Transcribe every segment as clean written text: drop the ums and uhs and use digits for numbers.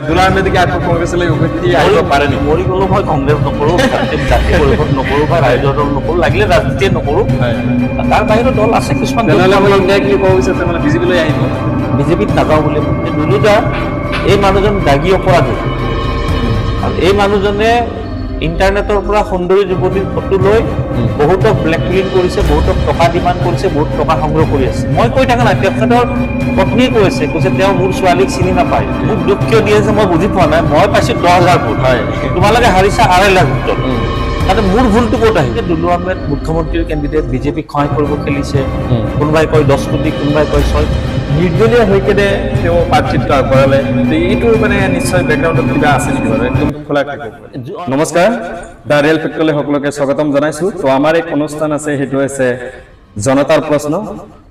দুলা আহমেদকে আকৌ কংগ্ৰেছলৈ উভতি আহিব পাৰেনি? মৰি গ'লেও মই কংগ্ৰেছ নকৰোঁ, জাতীয় পৰিষদ নকৰোঁ বা ৰাইজৰ দল নকৰোঁ, লাগিলে ৰাজনীতিয়ে নকৰোঁ। তাৰ বাহিৰৰ দল আছে কিছুমান। তেনেহ'লে আপোনালোকে কি ক'ব বিচাৰে? তেনেহ'লে বিজেপিলৈ আহিব? বিজেপিত নাযাওঁ বুলি দুলোদা এই মানুহজন দাগী অপৰাধী। আৰু এই মানুহজনে ইণ্টাৰনেটৰ পৰা সুন্দৰী যুৱতীৰ ফটো লৈ বহুতক ব্লেকমেইল কৰিছে, বহুতক টকা ডিমাণ্ড কৰিছে, বহুত টকা সংগ্ৰহ কৰি আছে। মই কৈ থকা নাই, তেখেতৰ পত্নীয়ে কৈছে তেওঁ মোৰ ছোৱালীক চিনি নাপায়। মোক দুখ কিয় দি আছে মই বুজি পোৱা নাই। মই পাইছোঁ 10,000 ভোট, তোমালোকে হাৰিছা 2.5 লাখ ভোটত। তাতে মোৰ ভুলটো ক'ত আহিছে? দুলু আহমেদ মুখ্যমন্ত্ৰীৰ কেণ্ডিডেট, বিজেপিক সহায় কৰিব খেলিছে। কোনোবাই কয় 10 কোটি, কোনোবাই কয় 6। নিৰ্দলীয় হৈ কেনে তেওঁ প্ৰাৰ্থিত্ব আগবঢ়ালে। এইটো মানে নিশ্চয় বেকগ্ৰাউণ্ডত কিবা আছে নেকি বাৰু? একদম খোলা থাকিব। নমস্কাৰ, দ্য ৰিয়েল ফেক্টৰলৈ সকলোকে স্বাগতম জনাইছোঁ। তো আমাৰ এক অনুষ্ঠান আছে, সেইটো হৈছে জনতাৰ প্ৰশ্ন।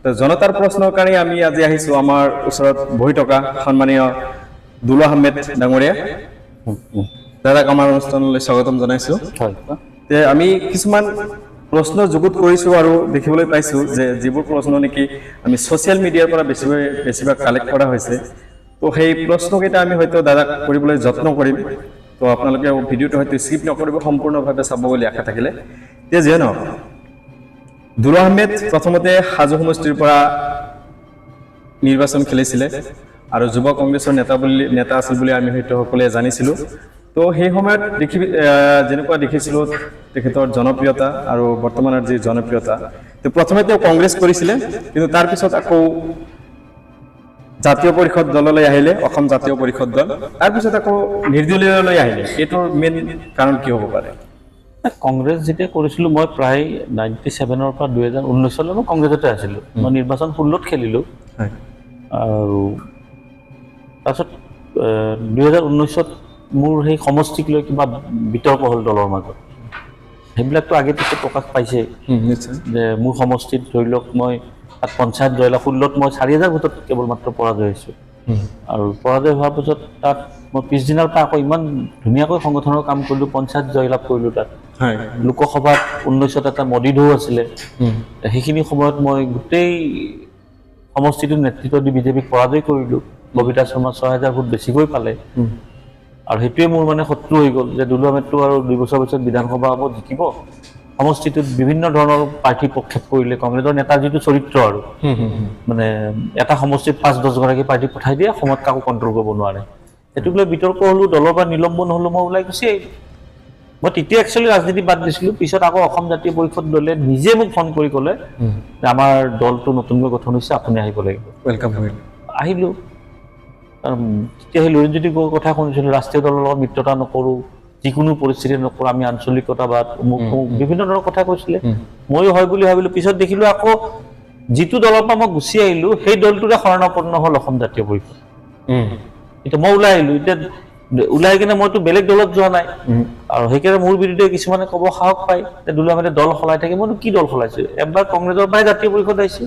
তো জনতাৰ প্ৰশ্নৰ কাৰণে আমি আজি আহিছোঁ আমাৰ ওচৰত বহি থকা সন্মানীয় দুলু আহমেদ ডাঙৰীয়া। দাদাক আমাৰ অনুষ্ঠানলৈ স্বাগতম জনাইছোঁ। তে আমি কিছুমান প্ৰশ্ন যুগুত কৰিছোঁ আৰু দেখিবলৈ পাইছোঁ যে যিবোৰ প্ৰশ্ন নেকি আমি ছ'চিয়েল মিডিয়াৰ পৰা বেছিভাগ কালেক্ট কৰা হৈছে। তো সেই প্ৰশ্নকেইটা আমি হয়তো দাদাক কৰিবলৈ যত্ন কৰিম। তো আপোনালোকে ভিডিঅ'টো হয়তো স্কিপ নকৰিব, সম্পূৰ্ণভাৱে চাব বুলি আশা থাকিলে। এতিয়া যিয়ে নহওক, দুলু আহমেদ প্ৰথমতে হাজো সমষ্টিৰ পৰা নিৰ্বাচন খেলিছিলে আৰু যুৱ কংগ্ৰেছৰ নেতা আছিল বুলি আমি হয়তো সকলোৱে জানিছিলোঁ। তো সেই সময়ত যেনেকুৱা দেখিছিলোঁ তেখেতৰ জনপ্ৰিয়তা আৰু বৰ্তমানৰ যি জনপ্ৰিয়তা, তো প্ৰথমে তেওঁ কংগ্ৰেছ কৰিছিলে, কিন্তু তাৰপিছত আকৌ জাতীয় পৰিষদ দললৈ আহিলে, অসম জাতীয় পৰিষদ দল। তাৰপিছত আকৌ নিৰ্দলীয়লৈ আহিলে। এইটোৰ মেইন কাৰণ কি হ'ব পাৰে? কংগ্ৰেছ যেতিয়া কৰিছিলোঁ মই প্ৰায় 97ৰ পৰা 2019লৈ মই কংগ্ৰেছতে আছিলোঁ। মই নিৰ্বাচন 16ত খেলিলোঁ আৰু তাৰপিছত 2019ত মোৰ সেই সমষ্টিক লৈ কিবা বিতৰ্ক হ'ল দলৰ মাজত। সেইবিলাকতো আগে পিছত প্ৰকাশ পাইছে যে মোৰ সমষ্টিত ধৰি লওক মই তাত পঞ্চায়ত জয়লাভ 16ত মই 4,000 ভোটত কেৱল মাত্ৰ পৰাজয় হৈছোঁ। আৰু পৰাজয় হোৱাৰ পিছত তাত মই পিছদিনাৰ পৰা আকৌ ইমান ধুনীয়াকৈ সংগঠনৰ কাম কৰিলোঁ, পঞ্চায়ত জয়লাভ কৰিলোঁ। তাত লোকসভাত 19ত এটা মদি ঢৌ আছিলে। সেইখিনি সময়ত মই গোটেই সমষ্টিটোৰ নেতৃত্ব দি বিজেপিক পৰাজয় কৰিলোঁ। ববিতা শৰ্মা 6,000 ভোট বেছিকৈ পালে। আৰু সেইটোৱে মোৰ মানে শত্ৰু হৈ গ'ল যে দুলু আহমেদটো আৰু 2 বছৰ পিছত বিধানসভা হ'ব, জিকিব। সমষ্টিটোত বিভিন্ন ধৰণৰ প্ৰাৰ্থী প্ৰক্ষেপ কৰিলে। কংগ্ৰেছৰ নেতাৰ যিটো চৰিত্ৰ আৰু মানে এটা সমষ্টিত 5-10 গৰাকী প্ৰাৰ্থী পঠাই দিয়ে, অসমত কাকো কণ্ট্ৰল কৰিব নোৱাৰে। সেইটোক লৈ বিতৰ্ক হ'লোঁ, দলৰ পৰা নিলম্বন হ'লোঁ, মই ওলাই গুচি আহিলোঁ। মই তেতিয়া একচুৱেলি ৰাজনীতি বাদ দিছিলোঁ। পিছত আকৌ অসম জাতীয় পৰিষদ দলে নিজে মোক ফোন কৰি ক'লে যে আমাৰ দলটো নতুনকৈ গঠন হৈছে, আপুনি আহিব লাগিব। ৱেলকাম আহিলোঁ। তেতিয়া সেই লুৰিণজ্যোতি গগৈৰ কথা শুনিছিলোঁ, ৰাষ্ট্ৰীয় দলৰ লগত মিত্ৰতা নকৰোঁ, যিকোনো পৰিস্থিতি নকৰোঁ, আমি আঞ্চলিকতাবাদ বিভিন্ন ধৰণৰ কথা কৈছিলে। ময়ো হয় বুলি ভাবিলোঁ। পিছত দেখিলোঁ আকৌ যিটো দলৰ পৰা মই গুচি আহিলোঁ সেই দলটোৰে শৰণাপন্ন হ'ল অসম জাতীয় পৰিষদ। এতিয়া মই ওলাই আহিলোঁ। এতিয়া ওলাই কিনে মইতো বেলেগ দলত যোৱা নাই আৰু সেইকাৰণে মোৰ বিৰুদ্ধে কিছুমানে ক'ব সাহস পায় যে দুলু আহমেদে দল সলাই থাকে। মইতো কি দল সলাইছোঁ? এবাৰ কংগ্ৰেছৰ পৰাই জাতীয় পৰিষদ আহিছে।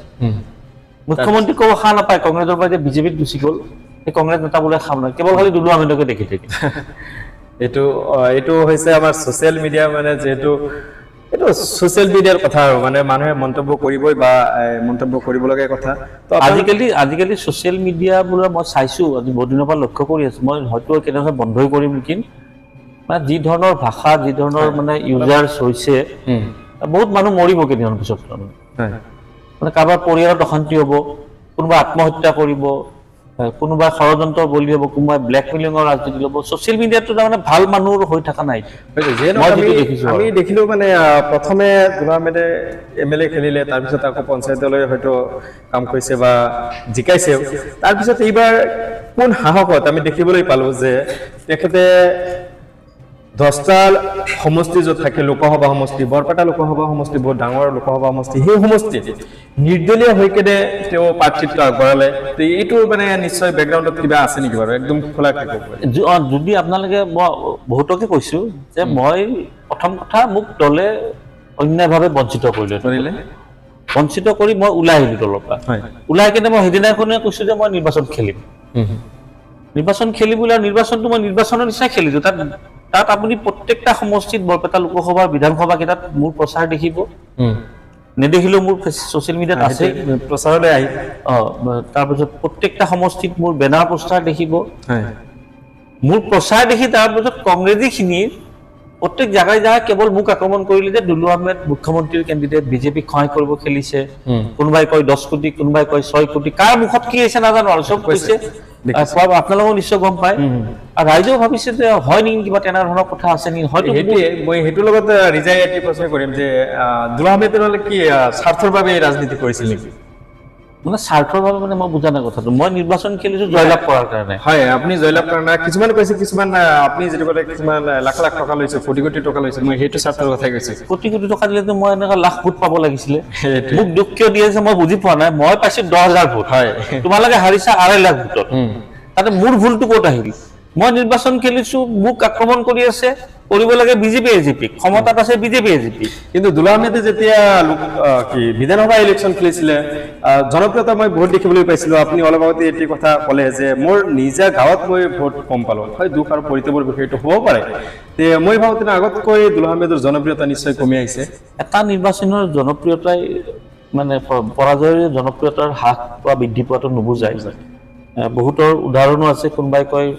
মুখ্যমন্ত্ৰী ক'ব সাহ নাপায় কংগ্ৰেছৰ পৰা যে বিজেপিত গুচি গ'ল। সেই কংগ্ৰেছ নেতা বোলে খাম নাই, কেৱল খালি দুলু আহমেদকে দেখি থাকে। এইটো হৈছে আমাৰ ছ'চিয়েল মিডিয়া, মানে যিহেতু এইটো ছ'চিয়েল মিডিয়াৰ কথা আৰু মানে মানুহে মন্তব্য কৰিবই বা মন্তব্য কৰিবলগীয়া কথা। তো আজিকালি ছ'চিয়েল মিডিয়াবোৰ মই চাইছোঁ, আজি বহুত দিনৰ পৰা লক্ষ্য কৰি আছোঁ। মই হয়তো কেনেকৈ বন্ধই কৰিম নেকি। মানে যি ধৰণৰ ভাষা, যি ধৰণৰ মানে ইউজাৰ্ছ হৈছে, বহুত মানুহ মৰিব কেইদিনমান পিছত। মানে কাৰোবাৰ পৰিয়ালত অশান্তি হ'ব, কোনোবা আত্মহত্যা কৰিব, কোনোবাই ষড়যন্ত্ৰ বলি হ'ব, কোনোবাই ব্লেকমেইলিঙৰ ৰাজনীতি ল'ব। ছ'চিয়েল মিডিয়াটো তাৰমানে ভাল মানুহৰ হৈ থকা নাই। আমি দেখিলোঁ মানে প্ৰথমে দুলু আহমেদে MLA খেলিলে, তাৰপিছত আকৌ পঞ্চায়তলৈ হয়তো কাম কৰিছে বা জিকাইছে। তাৰপিছত এইবাৰ কোন সাহসত আমি দেখিবলৈ পালোঁ যে তেখেতে 10টা সমষ্টি য'ত থাকে, লোকসভা সমষ্টি, বৰপেটা লোকসভা সমষ্টি বহুত ডাঙৰ লোকসভা সমষ্টি, সেই সমষ্টিত নিৰ্দলীয় হৈ কেনে তেওঁ প্ৰাৰ্থিত্ব আগবঢ়ালে। এইটো মানে নিশ্চয় বেকগ্ৰাউণ্ডত কিবা আছে নেকি বাৰু? একদম খোলা থাকিব। যদি আপোনালোকে, মই বহুতকে কৈছোঁ যে মই প্ৰথম কথা মোক দলে অন্যায়ভাৱে বঞ্চিত কৰিলে। বঞ্চিত কৰি মই ওলাই আহিলোঁ দলৰ পৰা। ওলাই কিনে মই সেইদিনাখনে কৈছোঁ যে মই নিৰ্বাচন খেলিম। নিৰ্বাচন খেলিবলৈ, আৰু নিৰ্বাচনটো মই নিৰ্বাচনৰ নিচিনাই খেলিছোঁ। তাত আপুনি প্ৰত্যেকটা সমষ্টিত বৰপেটা লোকসভা বিধানসভা কেইটাত মোৰ প্ৰচাৰ দেখিব। নেদেখিলেও মোৰ ছ'চিয়েল মিডিয়াত আছে প্ৰচাৰলৈ আহি। তাৰপিছত প্ৰত্যেকটা সমষ্টিত মোৰ বেনাৰ পোষ্টাৰ দেখিব। মোৰ প্ৰচাৰ দেখি তাৰপিছত কংগ্ৰেছীখিনিৰ প্ৰত্যেক জাগাই জাগাই কেৱল মোক আক্ৰমণ কৰিলে যে দুলু আহমেদ মুখ্যমন্ত্ৰীৰ কেণ্ডিডেট, বিজেপিক সহায় কৰিব খেলিছে, কোনোবাই কয় 10 কোটি, কোনোবাই কয় 6 কোটি, কাৰ মুখত কি হৈছে নাজানো আৰু চব কৈছে। আপোনালোকেও নিশ্চয় গম পায়, আৰু ৰাইজেও ভাবিছে যে হয় নেকি কিবা তেনেধৰণৰ কথা আছে নেকি, হয়তো সেইটোৱে মই সেইটোৰ লগত ৰিজাই এটি প্ৰশ্ন কৰিম যে দুলু আহমেদে কি স্বাৰ্থৰ বাবে ৰাজনীতি কৰিছিল নেকি? মানে স্বাৰ্থৰ বাবে মানে মই বুজা নাই কথাটো। মই নিৰ্বাচন খেলিছো জয়লাভ কৰাৰ কাৰণে। হয়, আপুনি জয়লাভ কৰা নাই, কিছুমান কৈছে, কিছুমান আপুনি যিটো ক'লে কিছুমান লাখ লাখ টকা লৈছে, কোটি কোটি টকা লৈছে, মই সেইটো স্বাৰ্থৰ কথাই কৈছো। কোটি কোটি টকা দিলেতো মই এনেকুৱা লাখ ভোট পাব লাগিছিলে। মোক দুখ কিয় দি আছে মই বুজি পোৱা নাই। মই পাইছো 10,000 ভোট, হয়, তোমালোকে হাৰিছা 2.5 লাখ ভোটত। তাতে মোৰ ভুলটো ক'ত আহিল? মই নিৰ্বাচন খেলিছো, মোক আক্ৰমণ কৰি আছে, কৰিব লাগে বিজেপি এজেপি, ক্ষমতাত আছে বিজেপি এজেপি। কিন্তু দুলু আহমেদে যেতিয়া কি বিধানসভা ইলেকশ্যন খেলিছিলে, জনপ্ৰিয়তা মই বহুত দেখিবলৈ পাইছিলো। আপুনি অলপ আগতে এটি কথা ক'লে যে মোৰ নিজা গাঁৱত মই ভোট কম পালো, হয়, দুখ আৰু পৰিতাপৰ বিষয় এইটো হ'ব পাৰে। তে মই ভাবো তেনে আগতকৈ দুলু আহমেদৰ জনপ্ৰিয়তা নিশ্চয় কমি আহিছে। এটা নিৰ্বাচনৰ জনপ্ৰিয়তাই মানে পৰাজয়ৰ জনপ্ৰিয়তাৰ হ্ৰাস বা বৃদ্ধি পোৱাটো নুবুজায়। বহুতৰ উদাহৰণো আছে। কোনোবাই কয়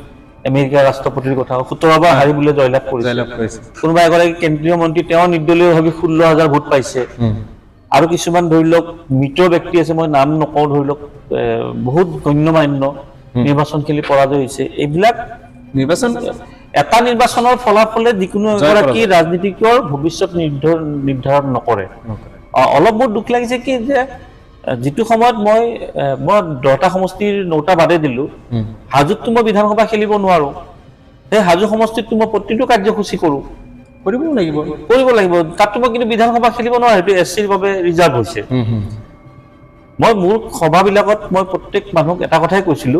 আমেৰিকাৰ ৰাষ্ট্ৰপতিৰ কথা 17 বাৰ হাৰি বোলে জয়লাভ কৰিছে। কোনোবাই এগৰাকী কেন্দ্ৰীয় মন্ত্ৰী, তেওঁ নিৰ্দলীয়ভাৱে 16,000 ভোট পাইছে। আৰু কিছুমান ধৰি লওক মৃত ব্যক্তি আছে, মই নাম নকওঁ, ধৰি লওক বহুত গণ্যমান্য নিৰ্বাচন খেলি পৰাজয় হৈছে। এইবিলাক নিৰ্বাচন এটা নিৰ্বাচনৰ ফলাফলে যিকোনো এগৰাকী ৰাজনীতিকৰ ভৱিষ্যত নিৰ্ধাৰণ নকৰে। অলপ বহুত দুখ লাগিছে কি যে যিটো সময়ত মই 10টা সমষ্টিৰ 9টা বাদে দিলো, হাজোততো মই বিধানসভা খেলিব নোৱাৰো, সেই হাজো সমষ্টিততো মই প্ৰতিটো কাৰ্যসূচী কৰিব লাগিব, তাততো মই কিন্তু বিধানসভা খেলিব নোৱাৰো, সেইটো SCৰ বাবে ৰিজাৰ্ভ হৈছে। মই মোৰ সভাবিলাকত মই প্ৰত্যেক মানুহক এটা কথাই কৈছিলো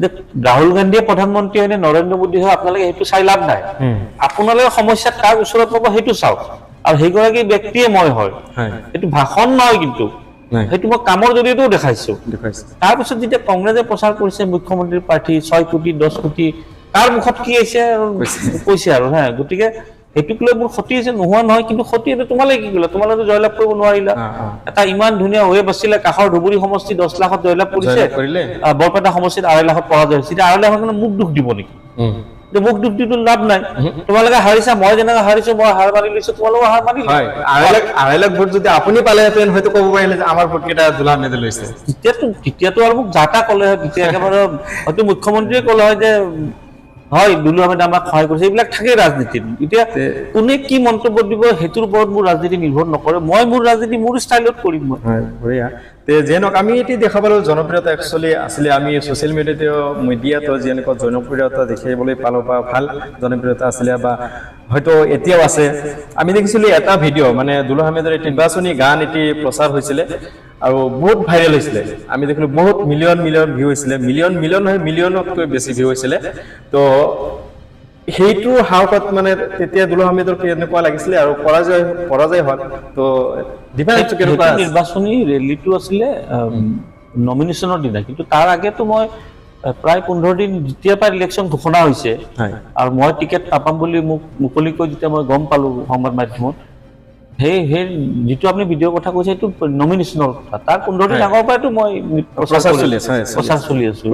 যে ৰাহুল গান্ধীয়ে প্ৰধানমন্ত্ৰী হয় নে নৰেন্দ্ৰ মোদী হয়, আপোনালোকে সেইটো চাই লাভ নাই। আপোনালোকে সমস্যাত কাৰ ওচৰত পাব সেইটো চাওক, আৰু সেইগৰাকী ব্যক্তিয়ে মই হয়। সেইটো ভাষণ নহয়, কিন্তু সেইটো মই কামৰ জৰিয়তেও দেখাইছো। তাৰপিছত যেতিয়া কংগ্ৰেছে প্ৰচাৰ কৰিছে মুখ্যমন্ত্ৰীৰ প্ৰাৰ্থী 6 কোটি 10 কোটি, কাৰ মুখত কি আহিছে কৈছে আৰু হা। গতিকে সেইটোক লৈ মোৰ ক্ষতি হৈছে নোহোৱা নহয়, কিন্তু ক্ষতি এইটো তোমালোকে কি কৰিলা? তোমালোকে জয়লাভ কৰিব নোৱাৰিলা। এটা ইমান ধুনীয়া ৱেব আছিলে, কাষৰ ধুবুৰী সমষ্টি 10 লাখত জয়লাভ কৰিছে, বৰপেটা সমষ্টিত 2.5 লাখত পৰাজয় হৈছে। এতিয়া 2.5 লাখত মোক দুখ দিব নেকি? মোক দুখ দিটো লাভ নাই। তোমালোকে হাৰিছা, মই যেনেকৈ হাৰিছো, মই হাৰ মানি লৈছো, তোমালোকে হাৰ মানি 2.5 লাখ ভোট যদি আপুনি পালেহেঁতেন হয়তো ক'ব পাৰিলে যে আমাৰ ভোট কেইটা দুলু আহমেদে লৈছে। তেতিয়াতো আৰু মোক যাতা ক'লে হয়, তেতিয়া একেবাৰে হয়তো মুখ্যমন্ত্ৰীয়ে ক'লে হয় যে হয় দুলু আহমেদে আমাক সহায় কৰিছে। এইবিলাক থাকেই ৰাজনীতিত। এতিয়া কোনে কি মন্তব্য দিব সেইটোৰ ওপৰত মোৰ ৰাজনীতি নিৰ্ভৰ নকৰে। মই মোৰ ৰাজনীতি মোৰ ষ্টাইলত কৰিম। মই যেনক আমি এতিয়া দেখা পালো জনপ্ৰিয়তা একচুৱেলি আছিলে, আমি ছ'চিয়েল মিডিয়াতো যেনেকুৱা জনপ্ৰিয়তা দেখিবলৈ পালো বা ভাল জনপ্ৰিয়তা আছিলে বা হয়তো এতিয়াও আছে। আমি দেখিছিলো এটা ভিডিঅ' মানে দুলু আহমেদৰ এটি নিৰ্বাচনী গান এটি প্ৰচাৰ হৈছিলে আৰু বহুত ভাইৰেল হৈছিলে। আমি দেখিলো বহুত মিলিয়ন ভিউ হৈছিলে, মিলিয়ন নহয় মিলিয়নতকৈ বেছি ভিউ হৈছিলে। তো সেইটো হাওকত মানে তেতিয়া দুলু আহমেদৰ কেনেকুৱা লাগিছিলে আৰু পৰাজয় হ'ল। তো নিৰ্বাচনী ৰেলীটো আছিলে নমিনেশ্যনৰ দিনা, কিন্তু তাৰ আগেতো মই প্ৰায় 15 দিন যেতিয়াৰ পৰা ইলেকশ্যন ঘোষণা হৈছে আৰু মই টিকেট নাপাম বুলি মোক মুকলিকৈ যেতিয়া মই গম পালো সংবাদ মাধ্যমত, সেই যিটো আপুনি ভিডিঅ'ৰ কথা কৈছে সেইটো নমিনেশ্যনৰ কথা। তাৰ 15 দিন আগৰ পৰাইতো মই প্ৰচাৰ চলি আছো।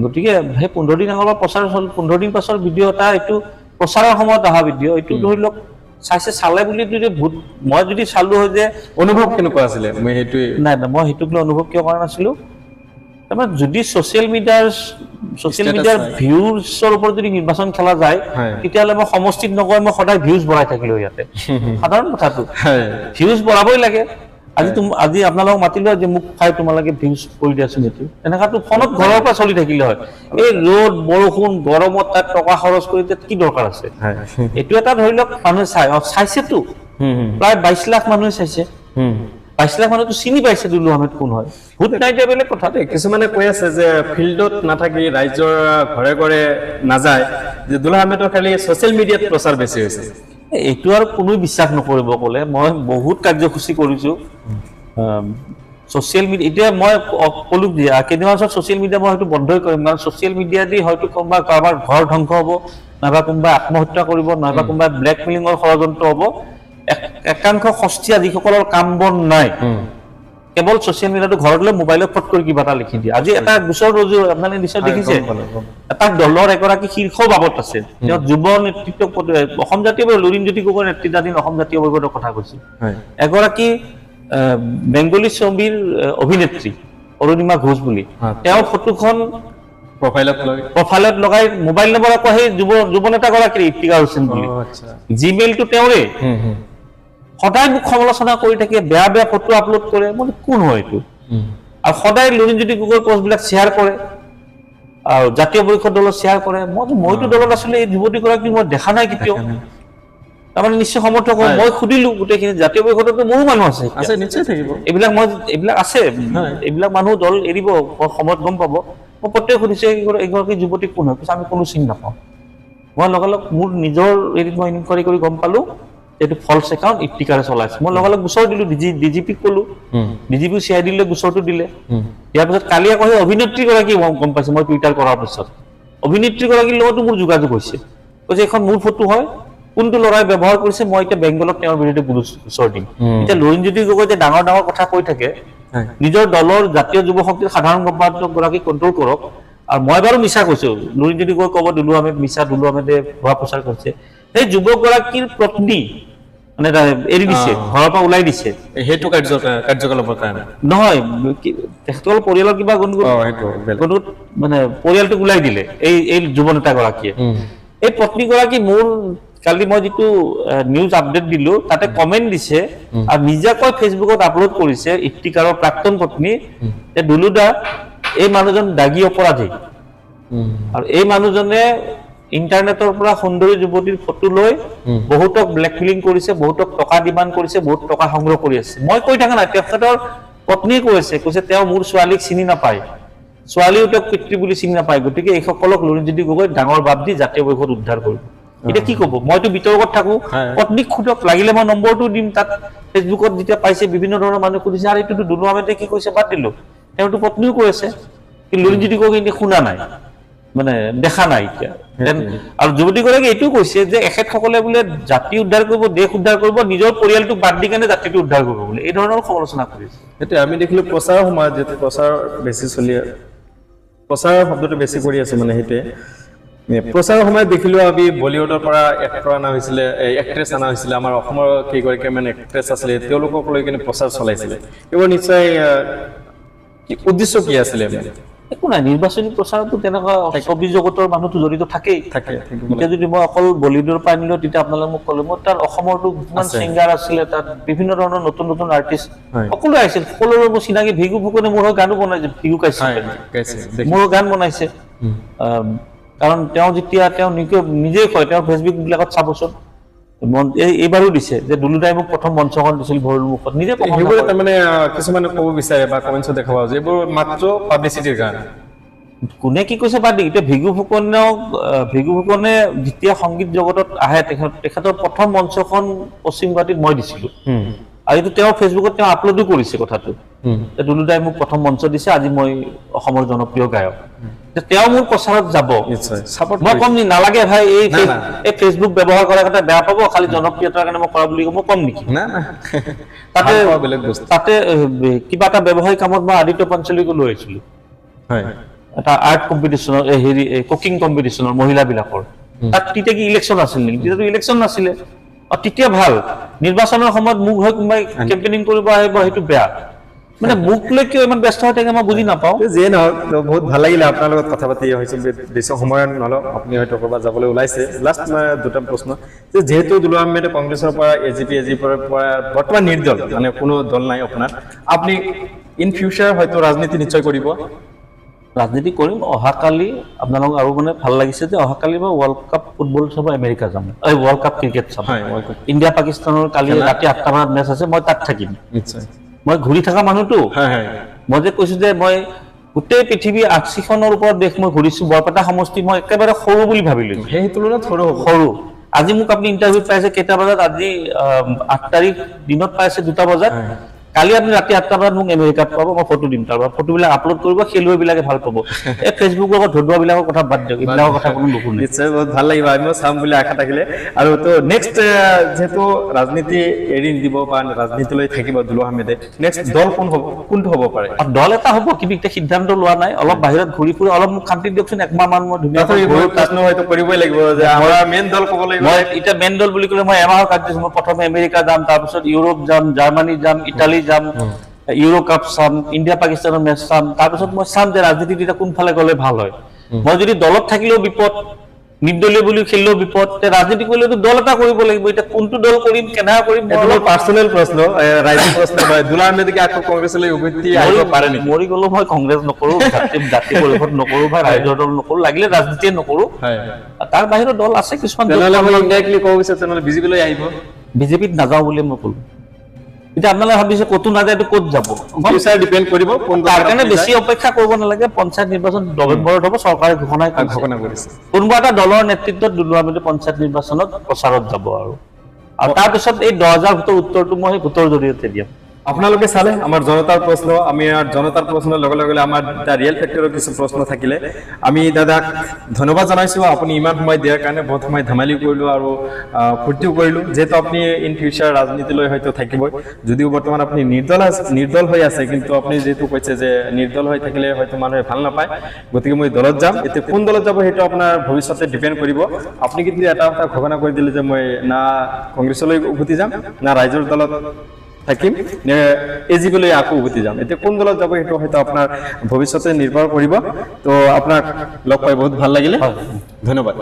গতিকে সেই 15 দিন আগৰ পৰা প্ৰচাৰ হ'ল, 15 দিন পাছৰ ভিডিঅ' এটা, এইটো প্ৰচাৰৰ সময়ত অহা ভিডিঅ'। এইটো ধৰি লওক চালে বুলি যদি মই যদি চালো হয় যে অনুভৱ কেনেকুৱা আছিলে, মই সেইটোৱে নাই মই সেইটোক লৈ অনুভৱ কিয় কৰা নাছিলো। তাৰমানে যদি ছ'চিয়েল মিডিয়াৰ ভিউজৰ ওপৰত যদি নিৰ্বাচন খেলা যায়, তেতিয়াহ'লে মই সমষ্টিত নগৈ মই সদায় ভিউজ বঢ়াই থাকিলো। ইয়াতে সাধাৰণ কথাটো ভিউজ বঢ়াবই লাগে। আজি আপোনালোকক মাতিলো যে মোক খাই তোমালোকে ভিউজ কৰি দিয়াচোন, এইটো এনেকুৱাতো ফোনত ঘৰৰ পৰা চলি থাকিলে হয়। এই ৰ'দ বৰষুণ গৰমত তাত টকা খৰচ কৰি কি দৰকাৰ আছে? এইটো এটা ধৰি লওক মানুহে চাইছেতো, প্ৰায় 22 লাখ মানুহে চাইছে। 22 লাখ মানুহতো চিনি পাইছে দুলু আহমেদ কোন হয়। ভোট নাই দিয়া বেলেগ কথা। কিছুমানে কৈ আছে যে ফিল্ডত নাথাকি ৰাইজৰ ঘৰে ঘৰে নাযায়, যে দুলু আহমেদৰ খালি ছ'চিয়েল মিডিয়াত প্ৰচাৰ বেছি হৈছে। এইটো আৰু কোনো বিশ্বাস নকৰিব ক'লে। মই বহুত কাৰ্যসূচী কৰিছো ছ'চিয়েল মিডিয়া। এতিয়া মই ক'লো দিয়া কেইদিনমান পিছত ছ'চিয়েল মিডিয়া মই হয়তো বন্ধই কৰিম, কাৰণ ছ'চিয়েল মিডিয়া দি হয়তো কাৰোবাৰ ঘৰ ধ্বংস হ'ব, নাইবা কোনোবাই আত্মহত্যা কৰিব, নাইবা কোনোবাই ব্লেকমেইলিঙৰ ষড়যন্ত্ৰ হ'ব। একাংশ সস্তীয়া যিসকলৰ কাম বন নাই, কেৱল ছচিয়েল মিডিয়াটো ঘৰত লৈ মোবাইলত ফট কৰি কিবা এটা লিখি দিয়ে আজি এটা গোচৰ ৰজু আপোনালোকে নিশ্চয় দেখিছে এটা দলৰ এগৰাকী শীৰ্ষ বাবদ আছে তেওঁ যুৱ নেতৃত্ব অসম জাতীয় লুৰিণজ্যোতি গগৈৰ নেতৃত্বাধীন অসম জাতীয় পৰিষদৰ কথা কৈছিল এগৰাকী বেংগলী ছবিৰ অভিনেত্ৰী অৰুণিমা ঘোষ বুলি তেওঁৰ ফটোখন প্ৰফাইলত লগাই মোবাইল নম্বৰ আকৌ সেই যুৱ নেতাগৰাকীৰ ইফতিকাৰ হুছেইন বুলি জিমেইলটো তেওঁৰে সদায় মোক সমালোচনা কৰি থাকে বেয়া বেয়া ফটো আপলোড কৰে মই কোন হয় এইটো আৰু সদায় লুৰিণজ্যোতি গগৈৰ পোষ্টবিলাক শ্বেয়াৰ কৰে আৰু জাতীয় পৰিষদ দলত শ্বেয়াৰ কৰে মইতো দলত আছিলে এই যুৱতীগৰাকী মই দেখা নাই কেতিয়াও তাৰমানে নিশ্চয় সমৰ্থক মই সুধিলো গোটেইখিনি জাতীয় পৰিষদতো মোৰো মানুহ আছে নিশ্চয় থাকিব এইবিলাক আছে এইবিলাক মানুহ দল এৰিব সময়ত গম পাব মই প্ৰত্যেক সুধিছে এগৰাকী যুৱতী কোন হয় আমি কোনো চিনি নাপাওঁ মই লগালগ মোৰ নিজৰ এৰিত মই ইনকুৱাৰী কৰি গম পালো এইটো ফলছ একাউণ্ট ইফতিকাৰে চলাইছে মই লগালগ গোচৰ দিলো ডিজিপিক ক'লো ডিজিপি CID-লৈ গোচৰটো দিলে ইয়াৰ পিছত কালি আকৌ সেই অভিনেত্ৰীগৰাকী গম পাইছে মই টুইটাৰ কৰাৰ পিছত অভিনেত্ৰীগৰাকীৰ লগতো মোৰ যোগাযোগ হৈছে কৈছে এখন মোৰ ফটো হয় কোনটো ল'ৰাই ব্যৱহাৰ কৰিছে মই এতিয়া বেংগলত তেওঁৰ বিৰুদ্ধে গোচৰ দিম এতিয়া লুৰিণজ্যোতি গগৈ যে ডাঙৰ ডাঙৰ কথা কৈ থাকে নিজৰ দলৰ জাতীয় যুৱ শক্তিৰ সাধাৰণ সম্পাদক গৰাকী কণ্ট্ৰল কৰক আৰু মই বাৰু মিছা কৈছো লুৰিণজ্যোতি গগৈ ক'ব দুলু আহমেদ মিছা দুলু আহমেদে ভুৱা প্ৰচাৰ কৰিছে সেই যুৱকগৰাকীৰ পত্নী মানে এৰি দিছে ঘৰৰ পৰা ওলাই দিছে সেইটো কাৰ্যকলাপৰ কাৰণে নহয় তেখেতৰ পৰিয়ালৰ কিবা গণ্ডগোল মানে পৰিয়ালটোক ওলাই দিলে এই যুৱ নেতাগৰাকীয়ে এই পত্নীগৰাকী মোৰ কালি মই যিটো নিউজ আপডেট দিলো তাতে কমেন্ট দিছে আৰু নিজাকৈ ফেচবুকত আপলোড কৰিছে ইফতিকাৰৰ প্ৰাক্তন পত্নী যে দুলুদা এই মানুহজন দাগী অপৰাধী আৰু এই মানুহজনে ইন্টাৰনেটৰ পৰা সুন্দৰী যুৱতীৰ ফটো লৈ বহুতক ব্লেকমেইলিং কৰিছে বহুতক টকা ডিমাণ্ড কৰিছে বহুত টকা সংগ্ৰহ কৰি আছে মই কৈ থাকা নাই তেখেতৰ পত্নীয়ে কৈছে তেওঁ মোৰ ছোৱালীক চিনি নাপায় ছোৱালীও তেওঁক পিতৃ বুলি চিনি নাপায় গতিকে এইসকলক লুৰিণজ্যোতি গগৈ ডাঙৰ বাপ দি জাতীয় পৰিষদ উদ্ধাৰ কৰিব এটা কি ক'ব মইতো বিতৰ্কত থাকো পত্নীক খুদক লাগিলে মই নম্বৰটো দিম তাত ফেচবুকত যেতিয়া পাইছে বিভিন্ন ধৰণৰ মানুহ সুধিছে আৰু এইটোতো দুলু আহমেদে কি কৈছে বাদ দিলো তেওঁতো পত্নীও কৈ আছে কিন্তু লুৰিণজ্যোতি গগৈ এতিয়া শুনা নাই মানে দেখা নাই এতিয়া আৰু যুৱতীগৰাকী এইটো কৈছে যে এখেতসকলে বোলে জাতি উদ্ধাৰ কৰিব দেশ উদ্ধাৰ কৰিব নিজৰ পৰিয়ালটোক বাদ দি কেনে জাতিটো উদ্ধাৰ কৰিব বোলে এই ধৰণৰ সমালোচনা কৰিছে এতিয়া আমি দেখিলো প্ৰচাৰৰ সময়ত যেটো প্ৰচাৰ বেছি চলি প্ৰচাৰৰ শব্দটো বেছি কৰি আছে মানে সেইটোৱে প্ৰচাৰৰ সময়ত দেখিলো আমি বলিউডৰ পৰা এক্টৰ অনা হৈছিলে এক্ট্ৰেছ অনা হৈছিলে আমাৰ অসমৰ কেইগৰাকী মানে এক্ট্ৰেছ আছিলে তেওঁলোকক লৈ কিনে প্ৰচাৰ চলাইছিলে এইবোৰ নিশ্চয় উদ্দেশ্য কি আছিলে একো নাই নিৰ্বাচনী প্ৰচাৰতো তেনেকুৱা ছবি জগতৰ মানুহটো জড়িত থাকেই এতিয়া যদি মই অকল বলিউডৰ পৰা আনিলো তেতিয়া আপোনালোকে মোক ক'লে মই তাৰ অসমৰতো যিমান ছিংগাৰ আছিলে তাত বিভিন্ন ধৰণৰ নতুন নতুন আৰ্টিষ্ট সকলোৱে আহিছিল সকলোৰে মোৰ চিনাকি ভিগু ফুকনে মোৰ গানো বনাইছে ভিগু গাইছে মোৰ গান বনাইছে কাৰণ তেওঁ যেতিয়া তেওঁ নিজে কয় তেওঁৰ ফেচবুক বিলাকত চাবচোন এইবাৰো দিছে যে দুলুদাই মোক প্ৰথম মঞ্চখন দিছিল ভৰুৰ মুখত নিজে সেইবোৰ তাৰমানে কিছুমানে ক'ব বিচাৰে বা কমেণ্টছত দেখাব যে এইবোৰ মাত্ৰ পাব্লিচিটিৰ কাৰণে কোনে কি কৈছে বাদ দি এতিয়া ভিগু ফুকনে যেতিয়া সংগীত জগতত আহে তেখেতৰ প্ৰথম মঞ্চখন পশ্চিম গুৱাহাটীত মই দিছিলো আৰু এইটো তেওঁৰ ফেচবুকত তেওঁ আপলোডো কৰিছে কথাটো দুলুদাই মোক প্ৰথম মঞ্চ দিছে আজি মই অসমৰ জনপ্ৰিয় গায়ক তেওঁ মোৰ প্ৰচাৰত যাব মই কম নি নালাগে ভাই এই ফেচবুক ব্যৱহাৰ কৰাৰ কথা বেয়া পাব খালি জনপ্ৰিয়তাৰ কাৰণে মই কৰা বুলি মই কম নেকি তাতে কিবা এটা ব্যৱসায়িক কামত মই আদিত্য পাঞ্চলিকো লৈ আহিছিলো এটা আৰ্ট কম্পিটিশ্যনৰ হেৰি কুকিং কম্পিটিশ্যনৰ মহিলাবিলাকৰ তাত তেতিয়া কি ইলেকশ্যন আছিল নেকি তেতিয়াতো ইলেকশ্যন নাছিলে তেতিয়া ভাল নিৰ্বাচনৰ সময়ত মোক হৈ কোনোবাই কেম্পেইনিং কৰিব আহিব সেইটো বেয়া মানে মোক লৈ কিয় ইমান ব্যস্ত হৈ থাকে মই বুজি নাপাওঁ যিয়ে নহওক বহুত ভাল লাগিলে আপোনাৰ লগত কথা পাতি হৈছিল বেছি সময় নলওঁ আপুনি হয়তো ক'ৰবাত যাবলৈ ওলাইছে লাষ্ট দুটা প্ৰশ্ন যে যিহেতু দুলু আহমেদে কংগ্ৰেছৰ পৰা এজিপিৰ পৰা বৰ্তমান নিৰ্দল মানে কোনো দল নাই আপোনাৰ আপুনি ইন ফিউচাৰ হয়তো ৰাজনীতি নিশ্চয় কৰিব ৰাজনীতি কৰিম অহাকালি আপোনালোক আৰু মানে ভাল লাগিছে যে অহাকালি মই ৱৰ্ল্ড কাপ ফুটবল চাব আমেৰিকা যাম ৱৰ্ল্ড কাপ ক্ৰিকেট চাম ইণ্ডিয়া পাকিস্তানৰ কালি ৰাতি 8টা বজাত মেচ আছে মই তাত থাকিম নিশ্চয় মই ঘূৰি থকা মানুহটো মই যে কৈছো যে মই গোটেই পৃথিৱী 80খনৰ ওপৰত দেশ মই ঘূৰিছো বৰপেটা সমষ্টি মই একেবাৰে সৰু বুলি ভাবিলো সেই তুলনাত সৰু আজি মোক আপুনি ইণ্টাৰভিউ পাইছে কেইটা বজাত আজি 8 তাৰিখ দিনত পাইছে 2টা বজাত কালি আপুনি ৰাতি 8টা বজাত মোক আমেৰিকাত পাব, মই ফটো দিম, তাৰপৰা ফটোবিলাক আপলোড কৰিব, খেলুৱৈবিলাকে ভাল পাব। এই ফেচবুকৰ লগত ধুন্দুৱাবিলাকৰ কথা বাদ দিয়ক, এইবিলাকৰ কথা কোনো নুশুনে। নিশ্চয় বহুত ভাল লাগিব, আমিও চাম বুলি আশা থাকিলে। আৰু তো নেক্সট যেহেতু ৰাজনীতি এৰি নিদিব বা ৰাজনীতিলৈ থাকিব দুলু আহমেদে, নেক্সট দল কোনটো হ'ব পাৰে? আৰু দল এটা হ'ব, কিন্তু এতিয়া সিদ্ধান্ত লোৱা নাই। অলপ বাহিৰত ঘূৰি ফুৰি অলপ মোক শান্তি দিয়কচোন, একমাহ মান মই ধুনীয়াকৈ প্ৰশ্ন হয়তো কৰিবই লাগিব যে আমাৰ মেইন দল ক'ব লাগিব। মই এতিয়া মেইন দল বুলি ক'লে মই এমাহৰ কাৰ্যসূচী, মই প্ৰথমে আমেৰিকা যাম, তাৰপিছত ইউৰোপ যাম, জাৰ্মানী যাম, ইটালী যাম, ইউৰো কাপ চাম, ইণ্ডিয়া পাকিস্তানৰ মেচ চাম, তাৰপিছত মই চাম যে ৰাজনীতিত এতিয়া কোনফালে গ'লে ভাল হয়। মই যদি দলত থাকিলেও বিপদ, নিৰ্দলীয় বুলি খেলিলেও বিপদ, ৰাজনীতি কৰিলেতো দল এটা কৰিব লাগিব। এতিয়া কোনটো দল কৰিম, কেনেকৈ কৰিম, অলপ পাৰ্চনেল প্ৰশ্ন, ৰাইজৰ প্ৰশ্ন নহয়। দুলু আহমেদে আকৌ কংগ্ৰেছলৈ উভতি আহিব পাৰে নেকি? মৰি গ'লেও মই কংগ্ৰেছ নকৰোঁ, জাতি পৰিষদ নকৰোঁ, বা ৰাইজৰ দল নকৰোঁ, লাগিলে ৰাজনীতিয়ে নকৰোঁ। তাৰ বাহিৰৰ দল আছে কিছুমান। তেনেহ'লে মই ইনডাইৰেক্টলি ক'ব বিচাৰোঁ, তেনেহ'লে বিজেপিলৈ আহিব। বিজেপিত নাযাওঁ বুলি মই ক'লো। এতিয়া আপোনালোকে ভাবিছে ক'তো নাযায়, ক'ত যাব? ফিউচাৰ ডিপেণ্ড কৰিব। তাৰ কাৰণে বেছি অপেক্ষা কৰিব নালাগে। পঞ্চায়ত নিৰ্বাচন নৱেম্বৰত হ'ব, চৰকাৰে ঘোষণা কৰিছে। কোনোবা এটা দলৰ নেতৃত্বত দুলু আহমেদে পঞ্চায়ত নিৰ্বাচনত প্ৰচাৰত যাব। আৰু তাৰপিছত এই 10,000 ভোটৰ উত্তৰটো মই ভোটৰ জৰিয়তে দিম। আপোনালোকে চালে আমাৰ জনতাৰ প্ৰশ্ন। আমি জনতাৰ প্ৰশ্নৰ লগে লগে আমাৰ ৰিয়েল ফেক্টৰৰ কিছু প্ৰশ্ন থাকিলে আমি দাদাক ধন্যবাদ জনাইছোঁ। আপুনি ইমান সময় দিয়াৰ কাৰণে বহুত সময় ধেমালি কৰিলোঁ আৰু ফূৰ্তিও কৰিলোঁ। যিহেতু আপুনি ইন ফিউচাৰ ৰাজনীতিলৈ হয়তো থাকিবই, যদিও বৰ্তমান আপুনি নিৰ্দল হৈ আছে, কিন্তু আপুনি যিহেতু কৈছে যে নিৰ্দল হৈ থাকিলে হয়তো মানুহে ভাল নাপায়, গতিকে মই দলত যাম। এতিয়া কোন দলত যাব সেইটো আপোনাৰ ভৱিষ্যতে ডিপেণ্ড কৰিব। আপুনি কিন্তু এটা কথা ঘোষণা কৰি দিলে যে মই না কংগ্ৰেছলৈ উভতি যাম, না ৰাইজৰ দলত থাকিম, নে এজিপিলৈ আকৌ উভতি যাম। এতিয়া কোন দলত যাব সেইটো হয়তো আপোনাৰ ভৱিষ্যতে নিৰ্ভৰ কৰিব। তো আপোনাক লগ পাই বহুত ভাল লাগিলে, ধন্যবাদ।